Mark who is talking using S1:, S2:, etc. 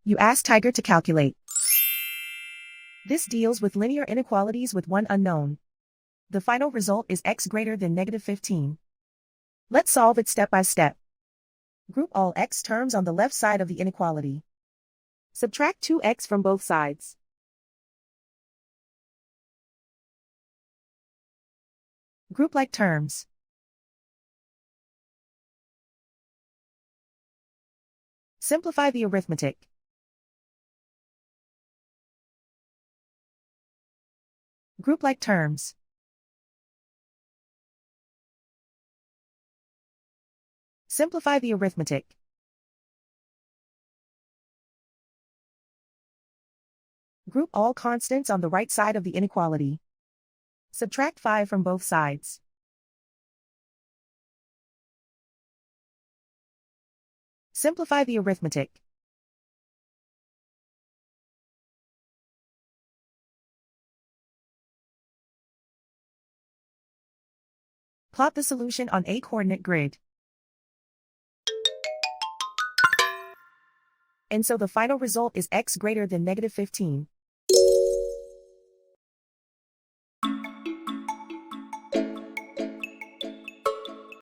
S1: You ask Tiger to calculate. This deals with linear inequalities with one unknown. The final result is x greater than -15. Let's solve it step by step. Group all x terms on the left side of the inequality. Subtract 2x from both sides. Group like terms. Simplify the arithmetic. Group like terms. Simplify the arithmetic. Group all constants on the right side of the inequality. Subtract 5 from both sides. Simplify the arithmetic. Plot the solution on a coordinate grid. And so the final result is x greater than -15.